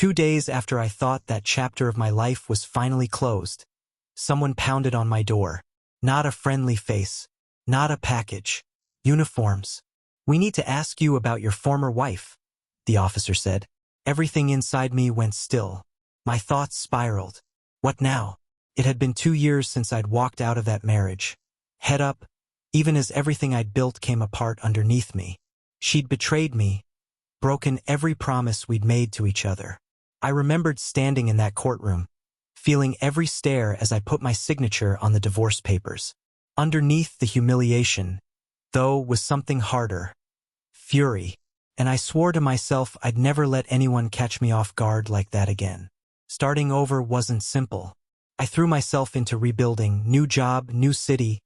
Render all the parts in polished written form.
2 days after I thought that chapter of my life was finally closed, someone pounded on my door. Not a friendly face, not a package. Uniforms. "We need to ask you about your former wife," the officer said. Everything inside me went still. My thoughts spiraled. What now? It had been 2 years since I'd walked out of that marriage. Head up, even as everything I'd built came apart underneath me. She'd betrayed me, broken every promise we'd made to each other. I remembered standing in that courtroom, feeling every stare as I put my signature on the divorce papers. Underneath the humiliation, though, was something harder. Fury. And I swore to myself I'd never let anyone catch me off guard like that again. Starting over wasn't simple. I threw myself into rebuilding, new job, new city,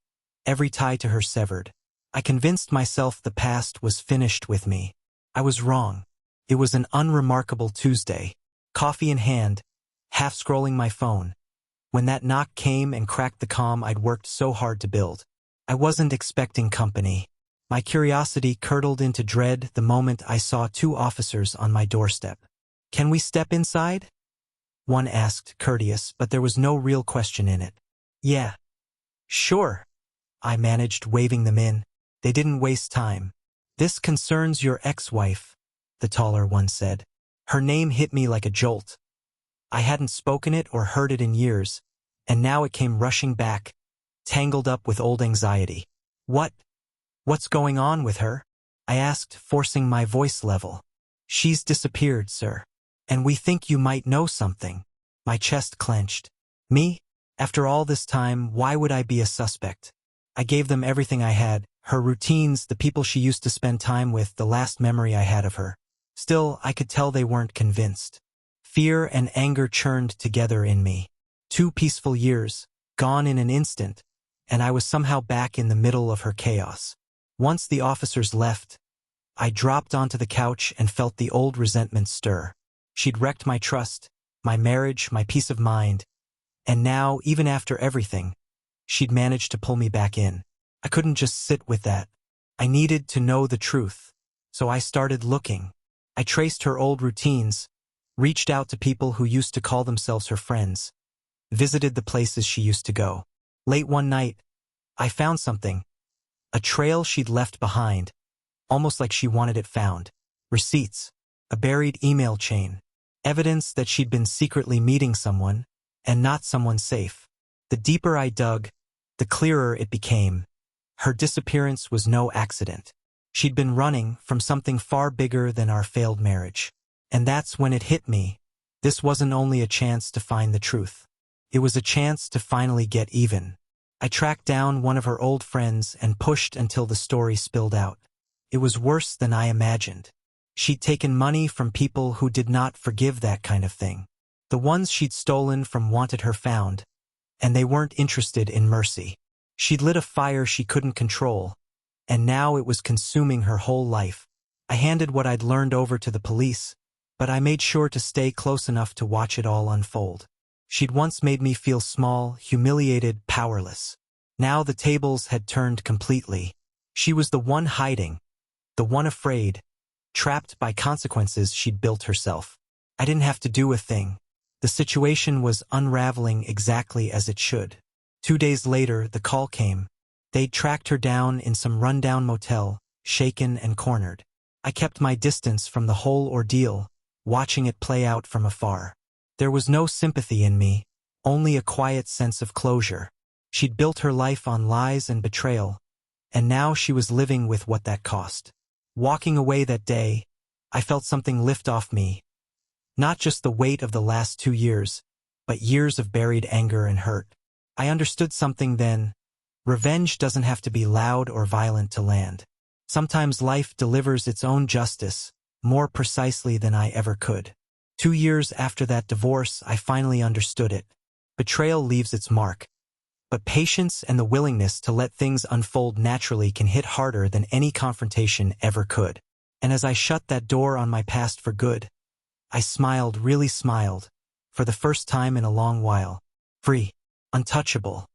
every tie to her severed. I convinced myself the past was finished with me. I was wrong. It was an unremarkable Tuesday, coffee in hand, half scrolling my phone, when that knock came and cracked the calm I'd worked so hard to build. I wasn't expecting company. My curiosity curdled into dread the moment I saw 2 officers on my doorstep. "Can we step inside?" one asked, courteous, but there was no real question in it. "Yeah. Sure," I managed, waving them in. They didn't waste time. "This concerns your ex-wife," the taller one said. Her name hit me like a jolt. I hadn't spoken it or heard it in years, and now it came rushing back, tangled up with old anxiety. What's going on with her?" I asked, forcing my voice level. "She's disappeared, sir. And we think you might know something." My chest clenched. Me? After all this time, why would I be a suspect? I gave them everything I had, her routines, the people she used to spend time with, the last memory I had of her. Still, I could tell they weren't convinced. Fear and anger churned together in me. 2 peaceful years, gone in an instant, and I was somehow back in the middle of her chaos. Once the officers left, I dropped onto the couch and felt the old resentment stir. She'd wrecked my trust, my marriage, my peace of mind, and now, even after everything, she'd managed to pull me back in. I couldn't just sit with that. I needed to know the truth. So I started looking. I traced her old routines, reached out to people who used to call themselves her friends, visited the places she used to go. Late one night, I found something. A trail she'd left behind, almost like she wanted it found. Receipts, a buried email chain, evidence that she'd been secretly meeting someone, and not someone safe. The deeper I dug, the clearer it became. Her disappearance was no accident. She'd been running from something far bigger than our failed marriage. And that's when it hit me. This wasn't only a chance to find the truth. It was a chance to finally get even. I tracked down one of her old friends and pushed until the story spilled out. It was worse than I imagined. She'd taken money from people who did not forgive that kind of thing. The ones she'd stolen from wanted her found, and they weren't interested in mercy. She'd lit a fire she couldn't control, and now it was consuming her whole life. I handed what I'd learned over to the police, but I made sure to stay close enough to watch it all unfold. She'd once made me feel small, humiliated, powerless. Now the tables had turned completely. She was the one hiding, the one afraid, trapped by consequences she'd built herself. I didn't have to do a thing. The situation was unraveling exactly as it should. 2 days later, the call came. They'd tracked her down in some rundown motel, shaken and cornered. I kept my distance from the whole ordeal, watching it play out from afar. There was no sympathy in me, only a quiet sense of closure. She'd built her life on lies and betrayal, and now she was living with what that cost. Walking away that day, I felt something lift off me. Not just the weight of the last 2 years, but years of buried anger and hurt. I understood something then. Revenge doesn't have to be loud or violent to land. Sometimes life delivers its own justice, more precisely than I ever could. 2 years after that divorce, I finally understood it. Betrayal leaves its mark. But patience and the willingness to let things unfold naturally can hit harder than any confrontation ever could. And as I shut that door on my past for good, I smiled, really smiled, for the first time in a long while. Free. Untouchable.